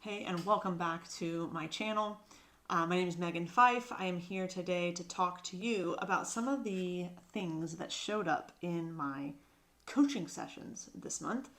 Hey, and welcome back to my channel. My name is Megan Fife. I am here today to talk to you about some of the things that showed up in my coaching sessions this month.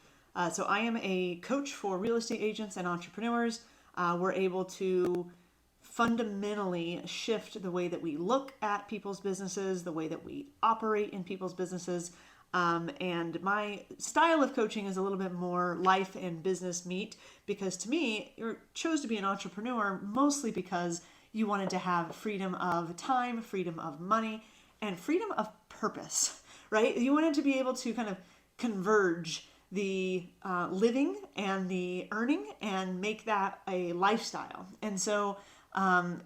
So I am a coach for real estate agents and entrepreneurs. We're able to fundamentally shift the way that we look at people's businesses, the way that we operate in people's businesses. And my style of coaching is a little bit more life and business meet because to me, you chose to be an entrepreneur mostly because you wanted to have freedom of time, freedom of money, and freedom of purpose, right? You wanted to be able to kind of converge the living and the earning and make that a lifestyle. And so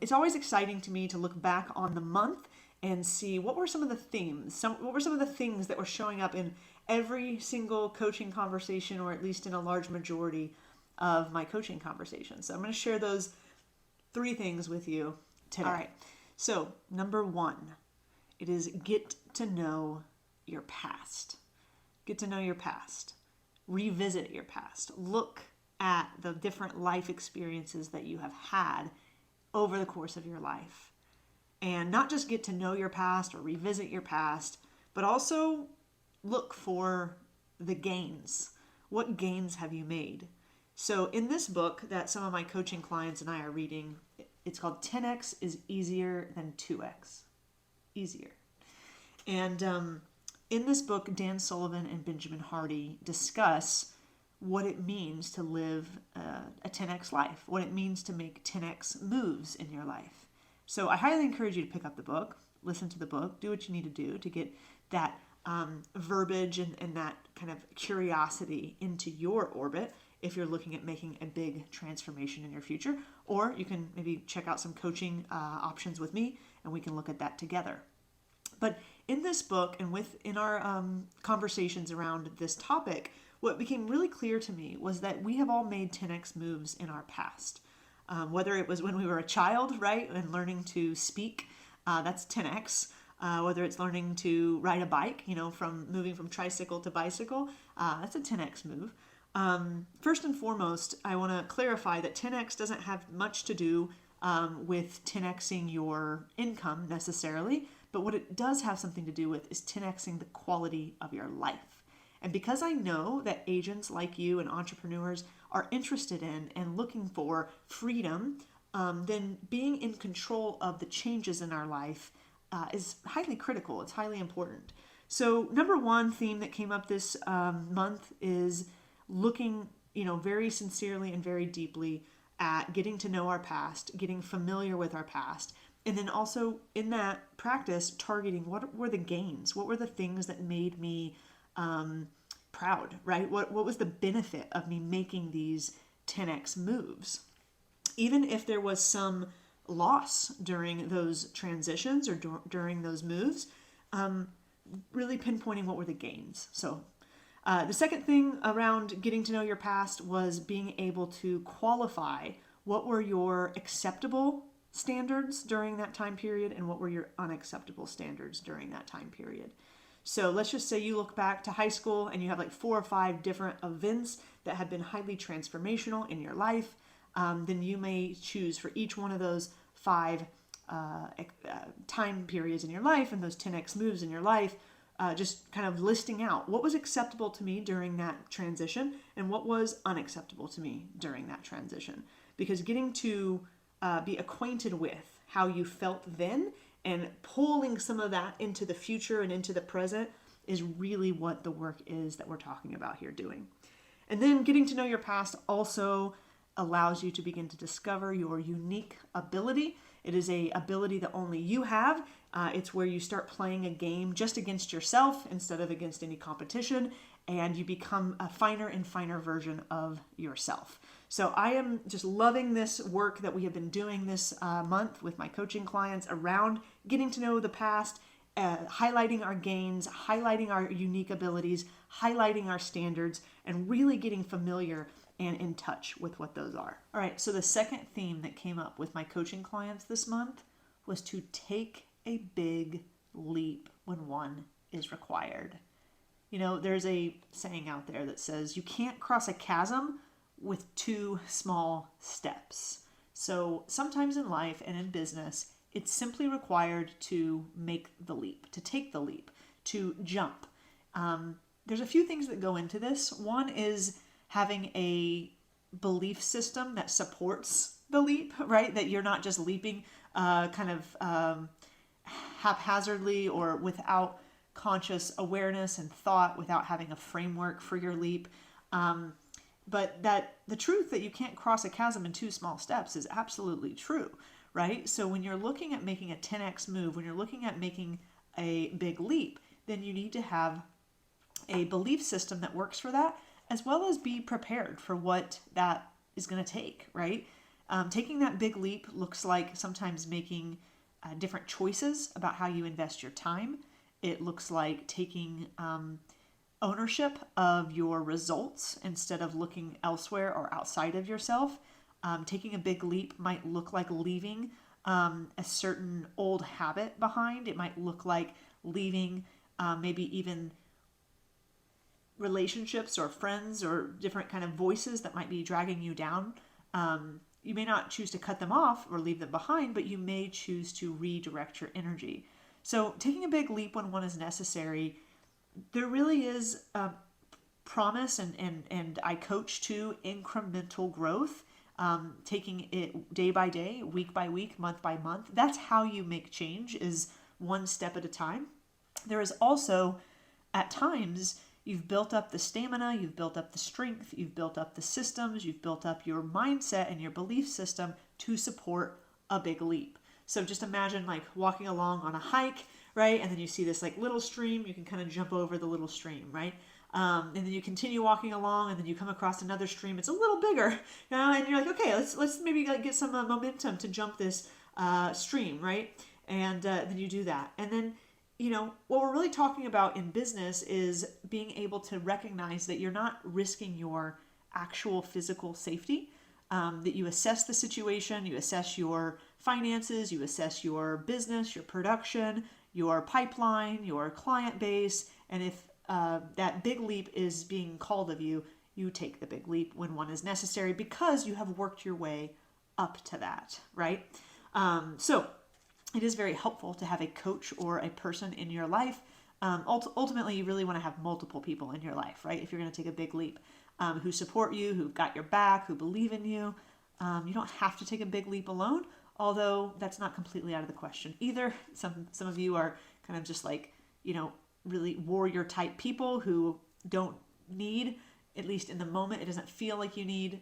it's always exciting to me to look back on the month and see what were some of the themes, what were some of the things that were showing up in every single coaching conversation, or at least in a large majority of my coaching conversations. So I'm going to share those three things with you today. All right. So number one, it is get to know your past. Get to know your past. Revisit your past. Look at the different life experiences that you have had over the course of your life. And not just get to know your past or revisit your past, but also look for the gains. What gains have you made? So in this book that some of my coaching clients and I are reading, it's called 10x is easier than 2x. Easier. And in this book, Dan Sullivan and Benjamin Hardy discuss what it means to live a 10x life, what it means to make 10x moves in your life. So I highly encourage you to pick up the book, listen to the book, do what you need to do to get that verbiage and that kind of curiosity into your orbit if you're looking at making a big transformation in your future. Or you can maybe check out some coaching options with me and we can look at that together. But in this book and in our conversations around this topic, what became really clear to me was that we have all made 10x moves in our past. Whether it was when we were a child, right, and learning to speak, that's 10x. Whether it's learning to ride a bike, from moving from tricycle to bicycle, that's a 10x move. First and foremost, I want to clarify that 10x doesn't have much to do with 10xing your income necessarily, but what it does have something to do with is 10xing the quality of your life. And because I know that agents like you and entrepreneurs are interested in and looking for freedom, then being in control of the changes in our life is highly critical. It's highly important. So number one theme that came up this month is looking, very sincerely and very deeply at getting to know our past, getting familiar with our past, and then also in that practice targeting what were the gains, what were the things that made me proud, right? What was the benefit of me making these 10x moves? Even if there was some loss during those transitions or during those moves, really pinpointing what were the gains. So the second thing around getting to know your past was being able to qualify what were your acceptable standards during that time period and what were your unacceptable standards during that time period. So let's just say you look back to high school and you have like 4 or 5 different events that have been highly transformational in your life. Then you may choose for each one of those 5 time periods in your life and those 10x moves in your life, just kind of listing out what was acceptable to me during that transition and what was unacceptable to me during that transition. Because getting to be acquainted with how you felt then and pulling some of that into the future and into the present is really what the work is that we're talking about here doing. And then getting to know your past also allows you to begin to discover your unique ability. It is a ability that only you have. It's where you start playing a game just against yourself instead of against any competition, and you become a finer and finer version of yourself. So I am just loving this work that we have been doing this month with my coaching clients around getting to know the past, highlighting our gains, highlighting our unique abilities, highlighting our standards, and really getting familiar and in touch with what those are. All right, so the second theme that came up with my coaching clients this month was to take a big leap when one is required. There's a saying out there that says you can't cross a chasm with 2 small steps. So sometimes in life and in business, it's simply required to make the leap, to take the leap, to jump. There's a few things that go into this. One is having a belief system that supports the leap, right? That you're not just leaping haphazardly or without conscious awareness and thought, without having a framework for your leap. But that the truth that you can't cross a chasm in 2 small steps is absolutely true, right? So when you're looking at making a 10x move, when you're looking at making a big leap, then you need to have a belief system that works for that, as well as be prepared for what that is going to take, right? Taking that big leap looks like sometimes making different choices about how you invest your time. It looks like taking ownership of your results instead of looking elsewhere or outside of yourself. Taking a big leap might look like leaving a certain old habit behind. It might look like leaving maybe even relationships or friends or different kind of voices that might be dragging you down. You may not choose to cut them off or leave them behind, but you may choose to redirect your energy. So taking a big leap when one is necessary, there really is a promise and I coach to incremental growth, taking it day by day, week by week, month by month. That's how you make change, is one step at a time. There is also, at times, you've built up the stamina, you've built up the strength, you've built up the systems, you've built up your mindset and your belief system to support a big leap. So just imagine like walking along on a hike, right? And then you see this like little stream, you can kind of jump over the little stream, right? And then you continue walking along, and then you come across another stream. It's a little bigger, and you're like, okay, let's maybe like get some momentum to jump this stream, right? And then you do that, and then what we're really talking about in business is being able to recognize that you're not risking your actual physical safety. That you assess the situation, you assess your finances, you assess your business, your production, your pipeline, your client base, and if that big leap is being called of you, you take the big leap when one is necessary because you have worked your way up to that, right? So it is very helpful to have a coach or a person in your life. Ultimately, you really want to have multiple people in your life, right? If you're going to take a big leap, who support you, who've got your back, who believe in you. You don't have to take a big leap alone, although that's not completely out of the question either. Some of you are kind of just like, really warrior type people who don't need, at least in the moment, it doesn't feel like you need,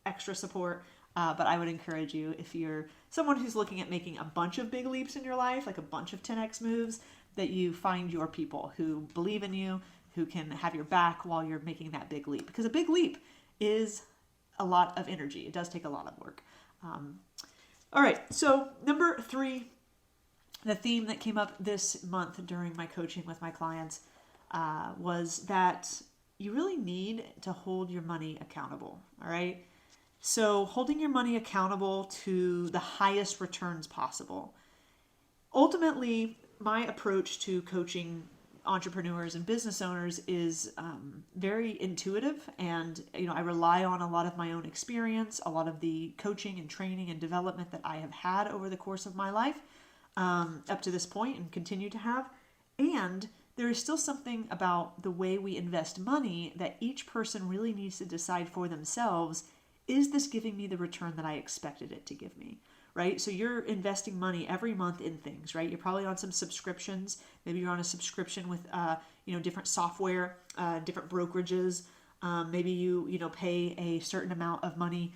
extra support. But I would encourage you, if you're someone who's looking at making a bunch of big leaps in your life, like a bunch of 10x moves, that you find your people who believe in you, who can have your back while you're making that big leap. Because a big leap is a lot of energy. It does take a lot of work. All right, so number 3, the theme that came up this month during my coaching with my clients was that you really need to hold your money accountable, all right? So holding your money accountable to the highest returns possible. Ultimately, my approach to coaching entrepreneurs and business owners is very intuitive, and I rely on a lot of my own experience, a lot of the coaching and training and development that I have had over the course of my life up to this point and continue to have. And there is still something about the way we invest money that each person really needs to decide for themselves. Is this giving me the return that I expected it to give me? Right? So you're investing money every month in things, right? You're probably on some subscriptions. Maybe you're on a subscription with, different software, different brokerages. Maybe you pay a certain amount of money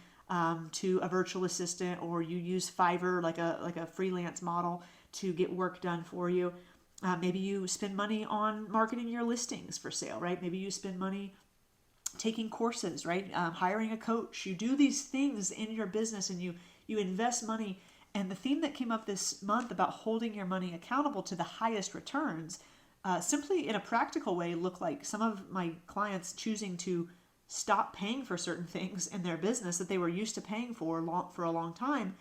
to a virtual assistant, or you use Fiverr, like a freelance model, to get work done for you. Maybe you spend money on marketing your listings for sale, right? Maybe you spend money taking courses, right? Hiring a coach. You do these things in your business, and you invest money. And the theme that came up this month about holding your money accountable to the highest returns, simply in a practical way, look like some of my clients choosing to stop paying for certain things in their business that they were used to paying for a long time,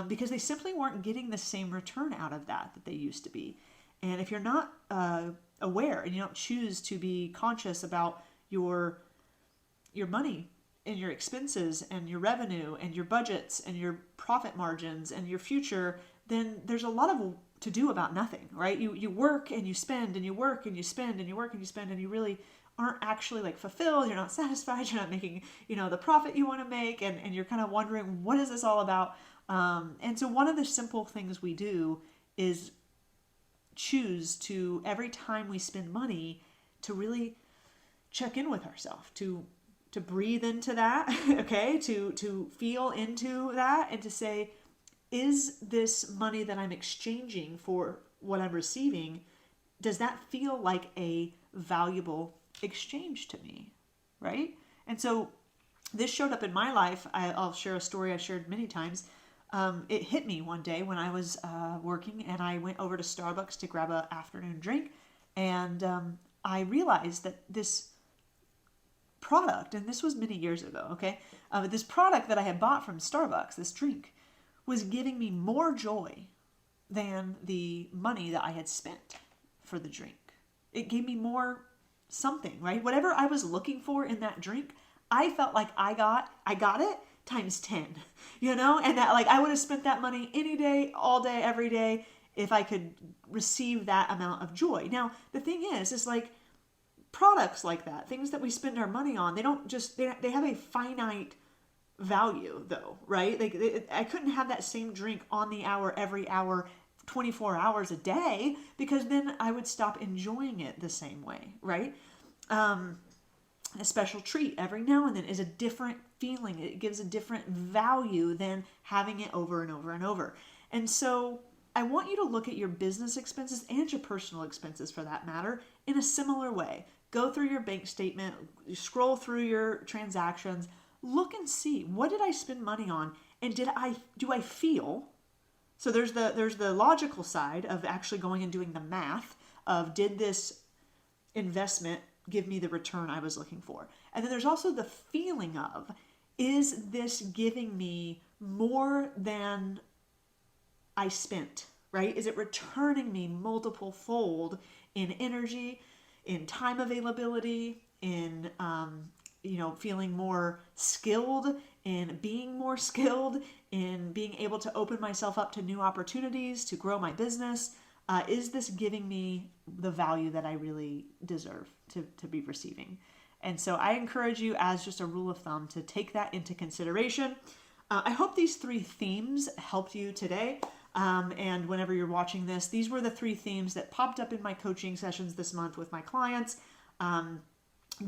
because they simply weren't getting the same return out of that they used to be. And if you're not aware and you don't choose to be conscious about your money in your expenses and your revenue and your budgets and your profit margins and your future, then there's a lot of to do about nothing, right? You work and you spend and you work and you spend and you work and you spend and you really aren't actually like fulfilled. You're not satisfied. You're not making, the profit you want to make. And you're kind of wondering, what is this all about? And so one of the simple things we do is choose to, every time we spend money, to really check in with ourselves, to breathe into that, okay, to feel into that, and to say, is this money that I'm exchanging for what I'm receiving, does that feel like a valuable exchange to me, right? And so this showed up in my life. I'll share a story I've shared many times. It hit me one day when I was working, and I went over to Starbucks to grab an afternoon drink, and I realized that this product, and this was many years ago, okay, this product that I had bought from Starbucks, this drink, was giving me more joy than the money that I had spent for the drink. It gave me more something, right? Whatever I was looking for in that drink, I felt like I got it times 10, and that, like, I would have spent that money any day, all day, every day, if I could receive that amount of joy. Now, the thing is like, products like that, things that we spend our money on, they have a finite value, though, right? Like, I couldn't have that same drink on the hour, every hour, 24 hours a day, because then I would stop enjoying it the same way, right? A special treat every now and then is a different feeling. It gives a different value than having it over and over and over. And so I want you to look at your business expenses and your personal expenses, for that matter, in a similar way. Go through your bank statement, scroll through your transactions, look and see, what did I spend money on, and do I feel? So there's the logical side of actually going and doing the math of, did this investment give me the return I was looking for? And then there's also the feeling of, is this giving me more than I spent, right? Is it returning me multiple fold in energy, in time availability, in feeling more skilled, in being more skilled, in being able to open myself up to new opportunities, to grow my business? Is this giving me the value that I really deserve to be receiving? And so I encourage you, as just a rule of thumb, to take that into consideration. I hope these 3 themes helped you today. And whenever you're watching this, these were the 3 themes that popped up in my coaching sessions this month with my clients.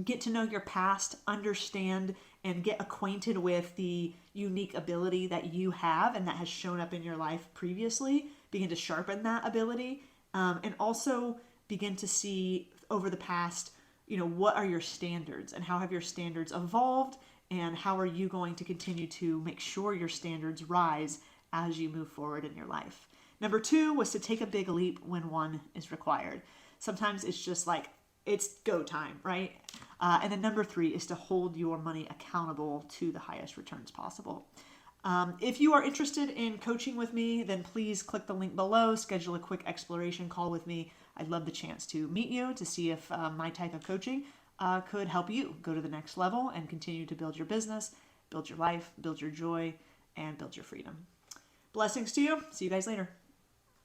Get to know your past, understand and get acquainted with the unique ability that you have and that has shown up in your life previously. Begin to sharpen that ability, and also begin to see over the past, what are your standards and how have your standards evolved, and how are you going to continue to make sure your standards rise as you move forward in your life. Number 2 was to take a big leap when one is required. Sometimes it's just like, it's go time, right? And then number 3 is to hold your money accountable to the highest returns possible. If you are interested in coaching with me, then please click the link below, schedule a quick exploration call with me. I'd love the chance to meet you, to see if my type of coaching could help you go to the next level and continue to build your business, build your life, build your joy, and build your freedom. Blessings to you. See you guys later.